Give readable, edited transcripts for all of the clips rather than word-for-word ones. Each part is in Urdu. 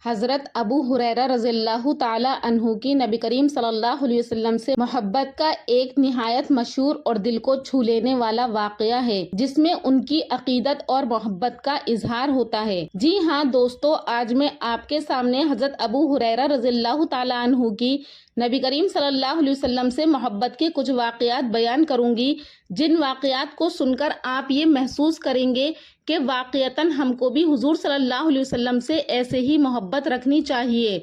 حضرت ابو ہریرہ رضی اللہ تعالیٰ عنہ کی نبی کریم صلی اللہ علیہ وسلم سے محبت کا ایک نہایت مشہور اور دل کو چھو لینے والا واقعہ ہے جس میں ان کی عقیدت اور محبت کا اظہار ہوتا ہے۔ جی ہاں دوستو، آج میں آپ کے سامنے حضرت ابو ہریرہ رضی اللہ تعالیٰ عنہ کی نبی کریم صلی اللہ علیہ وسلم سے محبت کے کچھ واقعات بیان کروں گی، جن واقعات کو سن کر آپ یہ محسوس کریں گے کہ واقعتاً ہم کو بھی حضور صلی اللہ علیہ وسلم سے ایسے ہی محبت رکھنی چاہیے۔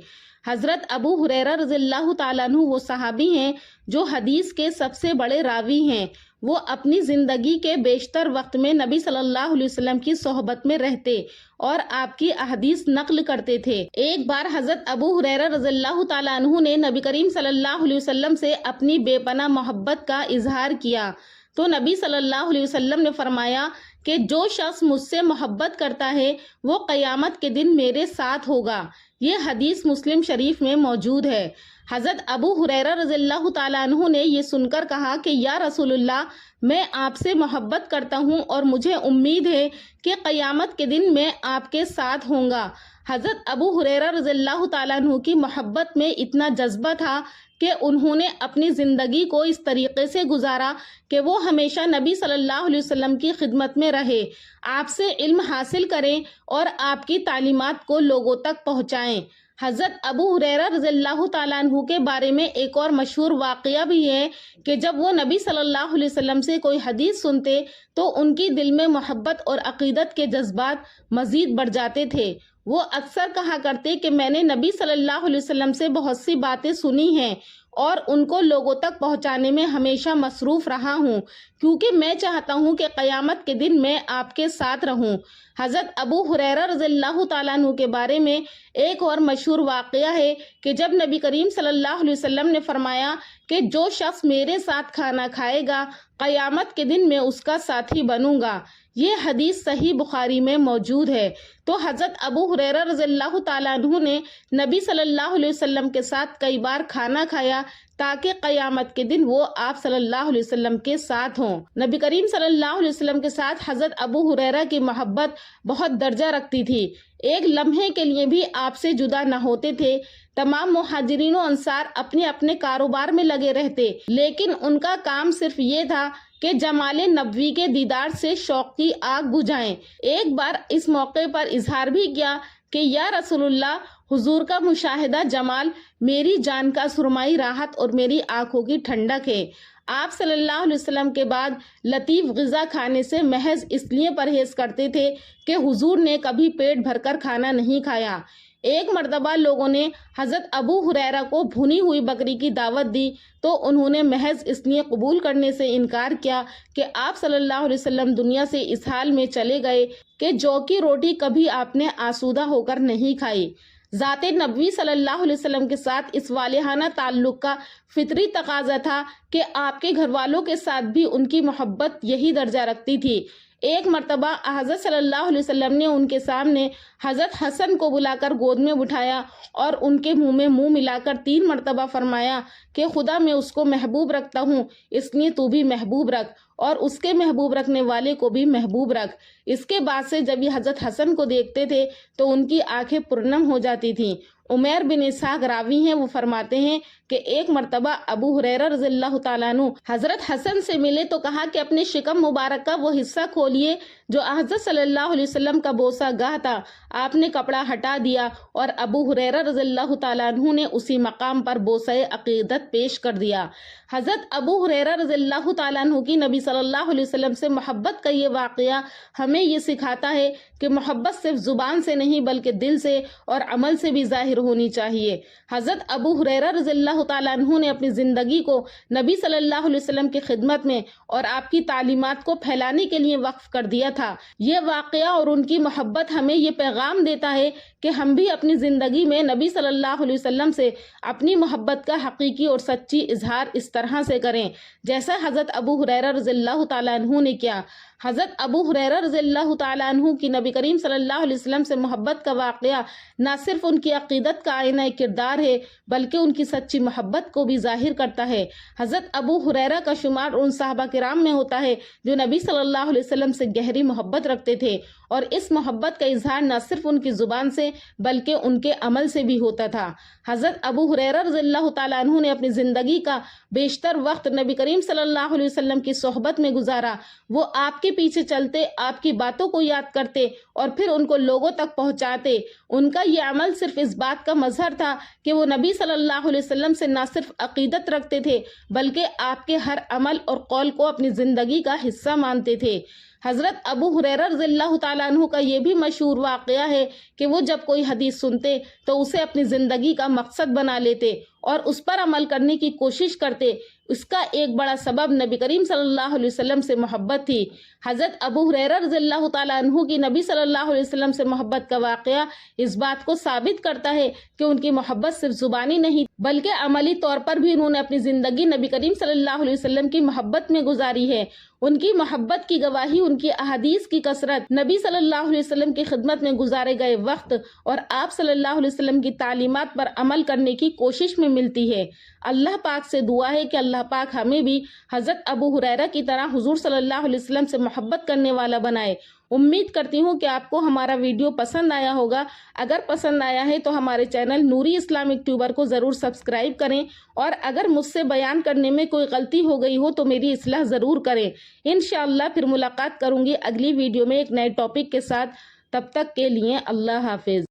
حضرت ابو ہریرہ رضی اللہ تعالیٰ عنہ وہ صحابی ہیں جو حدیث کے سب سے بڑے راوی ہیں۔ وہ اپنی زندگی کے بیشتر وقت میں نبی صلی اللہ علیہ وسلم کی صحبت میں رہتے اور آپ کی احادیث نقل کرتے تھے۔ ایک بار حضرت ابو ہریرہ رضی اللہ تعالیٰ عنہ نے نبی کریم صلی اللہ علیہ وسلم سے اپنی بے پناہ محبت کا اظہار کیا تو نبی صلی اللہ علیہ وسلم نے فرمایا کہ جو شخص مجھ سے محبت کرتا ہے وہ قیامت کے دن میرے ساتھ ہوگا۔ یہ حدیث مسلم شریف میں موجود ہے۔ حضرت ابو ہریرہ رضی اللہ تعالیٰ عنہ نے یہ سن کر کہا کہ یا رسول اللہ، میں آپ سے محبت کرتا ہوں اور مجھے امید ہے کہ قیامت کے دن میں آپ کے ساتھ ہوں گا۔ حضرت ابو ہریرہ رضی اللہ تعالیٰ عنہ کی محبت میں اتنا جذبہ تھا کہ انہوں نے اپنی زندگی کو اس طریقے سے گزارا کہ وہ ہمیشہ نبی صلی اللہ علیہ وسلم کی خدمت میں رہے، آپ سے علم حاصل کریں اور آپ کی تعلیمات کو لوگوں تک پہنچائیں۔ حضرت ابو ہریرہ رضی اللہ تعالیٰ عنہ کے بارے میں ایک اور مشہور واقعہ بھی ہے کہ جب وہ نبی صلی اللہ علیہ وسلم سے کوئی حدیث سنتے تو ان کی دل میں محبت اور عقیدت کے جذبات مزید بڑھ جاتے تھے۔ وہ اکثر کہا کرتے کہ میں نے نبی صلی اللہ علیہ وسلم سے بہت سی باتیں سنی ہیں اور ان کو لوگوں تک پہنچانے میں ہمیشہ مصروف رہا ہوں، کیونکہ میں چاہتا ہوں کہ قیامت کے دن میں آپ کے ساتھ رہوں۔ حضرت ابو ہریرہ رضی اللہ تعالیٰ عنہ کے بارے میں ایک اور مشہور واقعہ ہے کہ جب نبی کریم صلی اللہ علیہ وسلم نے فرمایا کہ جو شخص میرے ساتھ کھانا کھائے گا قیامت کے دن میں اس کا ساتھی بنوں گا۔ یہ حدیث صحیح بخاری میں موجود ہے۔ تو حضرت ابو ہریرہ رضی اللہ تعالیٰ عنہ نے نبی صلی اللہ علیہ وسلم کے ساتھ کئی بار کھانا کھایا تاکہ قیامت کے دن وہ آپ صلی اللہ علیہ وسلم کے ساتھ ہوں۔ نبی کریم صلی اللہ علیہ وسلم کے ساتھ حضرت ابو ہریرہ کی محبت بہت درجہ رکھتی تھی، ایک لمحے کے لیے بھی آپ سے جدا نہ ہوتے تھے۔ تمام مہاجرین و انصار اپنے اپنے کاروبار میں لگے رہتے، لیکن ان کا کام صرف یہ تھا کہ جمال نبوی کے دیدار سے شوق کی آگ بجھائیں۔ ایک بار اس موقع پر اظہار بھی کیا کہ یا رسول اللہ، حضور کا مشاہدہ جمال میری جان کا سرمائی راحت اور میری آنکھوں کی ٹھنڈک ہے۔ آپ صلی اللہ علیہ وسلم کے بعد لطیف غذا کھانے سے محض اس لیے پرہیز کرتے تھے کہ حضور نے کبھی پیٹ بھر کر کھانا نہیں کھایا۔ ایک مرتبہ لوگوں نے حضرت ابو ہریرہ کو بھنی ہوئی بکری کی دعوت دی تو انہوں نے محض اس لیے قبول کرنے سے انکار کیا کہ آپ صلی اللہ علیہ وسلم دنیا سے اس حال میں چلے گئے کہ جو کی روٹی کبھی آپ نے آسودہ ہو کر نہیں کھائی۔ ذات نبوی صلی اللہ علیہ وسلم کے ساتھ اس والہانہ تعلق کا فطری تقاضا تھا کہ آپ کے گھر والوں کے ساتھ بھی ان کی محبت یہی درجہ رکھتی تھی۔ ایک مرتبہ حضرت صلی اللہ علیہ وسلم نے ان کے سامنے حضرت حسن کو بلا کر گود میں بٹھایا اور ان کے منہ میں منہ ملا کر 3 مرتبہ فرمایا کہ خدا میں اس کو محبوب رکھتا ہوں، اس لیے تو بھی محبوب رکھ اور اس کے محبوب رکھنے والے کو بھی محبوب رکھ۔ اس کے بعد سے جب یہ حضرت حسن کو دیکھتے تھے تو ان کی آنکھیں پرنم ہو جاتی تھیں۔ عمیر بن اسحاق راوی ہیں، وہ فرماتے ہیں کہ ایک مرتبہ ابو ہریرہ رضی اللہ تعالیٰ عنہ حضرت حسن سے ملے تو کہا کہ اپنے شکم مبارک کا وہ حصہ کھولیے جو حضرت صلی اللہ علیہ وسلم کا بوسہ گاہ تھا۔ آپ نے کپڑا ہٹا دیا اور ابو ہریرہ رضی اللہ تعالیٰ عنہ نے اسی مقام پر بوسہ عقیدت پیش کر دیا۔ حضرت ابو ہریرہ رضی اللہ تعالیٰ عنہ کی نبی صلی اللہ علیہ وسلم سے محبت کا یہ واقعہ ہمیں یہ سکھاتا ہے کہ محبت صرف زبان سے نہیں بلکہ دل سے اور عمل سے بھی ظاہر ہونی چاہیے۔ حضرت ابو ہریرہ رضی اللہ تعالیٰ عنہ نے اپنی زندگی کو نبی صلی اللہ علیہ وسلم کی خدمت میں اور آپ کی تعلیمات کو پھیلانے کے لیے وقف کر دیا تھا۔ یہ واقعہ اور ان کی محبت ہمیں یہ پیغام دیتا ہے کہ ہم بھی اپنی زندگی میں نبی صلی اللہ علیہ وسلم سے اپنی محبت کا حقیقی اور سچی اظہار اس طرح سے کریں جیسا حضرت ابو ہریرہ رضی اللہ تعالیٰ عنہ نے کیا۔ حضرت ابو ہریرہ رضی اللہ تعالیٰ عنہ کی نبی کریم صلی اللہ علیہ وسلم سے محبت کا واقعہ نہ صرف ان کی عقیدت کا آئینہ کردار ہے بلکہ ان کی سچی محبت کو بھی ظاہر کرتا ہے۔ حضرت ابو ہریرہ کا شمار ان صحابہ کرام میں ہوتا ہے جو نبی صلی اللہ علیہ وسلم سے گہری محبت رکھتے تھے اور اس محبت کا اظہار نہ صرف ان کی زبان سے بلکہ ان کے عمل سے بھی ہوتا تھا۔ حضرت ابو ہریرہ رضی اللہ تعالیٰ عنہ نے اپنی زندگی کا بیشتر وقت نبی کریم صلی اللہ علیہ وسلم کی صحبت میں گزارا۔ وہ آپ کے پیچھے چلتے، آپ کی باتوں کو یاد کرتے اور پھر ان کو لوگوں تک پہنچاتے۔ ان کا یہ عمل صرف اس بات کا مظہر تھا کہ وہ نبی صلی اللہ علیہ وسلم سے نہ صرف عقیدت رکھتے تھے بلکہ آپ کے ہر عمل اور قول کو اپنی زندگی کا حصہ مانتے تھے۔ حضرت ابو ہریرہ رضی اللہ تعالیٰ عنہ کا یہ بھی مشہور واقعہ ہے کہ وہ جب کوئی حدیث سنتے تو اسے اپنی زندگی کا مقصد بنا لیتے اور اس پر عمل کرنے کی کوشش کرتے۔ اس کا ایک بڑا سبب نبی کریم صلی اللہ علیہ وسلم سے محبت تھی۔ حضرت ابو ہریرہ رضی اللہ تعالیٰ عنہ کی نبی صلی اللہ علیہ وسلم سے محبت کا واقعہ اس بات کو ثابت کرتا ہے کہ ان کی محبت صرف زبانی نہیں بلکہ عملی طور پر بھی انہوں نے اپنی زندگی نبی کریم صلی اللہ علیہ وسلم کی محبت میں گزاری ہے۔ ان کی محبت کی گواہی ان کی احادیث کی کثرت، نبی صلی اللہ علیہ وسلم کی خدمت میں گزارے گئے وقت اور آپ صلی اللہ علیہ وسلم کی تعلیمات پر عمل کرنے کی کوشش میں ملتی ہے۔ اللہ پاک سے دعا ہے کہ اللہ پاک ہمیں بھی حضرت ابو ہریرہ کی طرح حضور صلی اللہ علیہ وسلم سے محبت کرنے والا بنائے۔ امید کرتی ہوں کہ آپ کو ہمارا ویڈیو پسند آیا ہوگا۔ اگر پسند آیا ہے تو ہمارے چینل نوری اسلامک ٹیوبر کو ضرور سبسکرائب کریں اور اگر مجھ سے بیان کرنے میں کوئی غلطی ہو گئی ہو تو میری اصلاح ضرور کریں۔ انشاءاللہ پھر ملاقات کروں گی اگلی ویڈیو میں ایک نئے ٹاپک کے ساتھ۔ تب تک کے لیے اللہ حافظ۔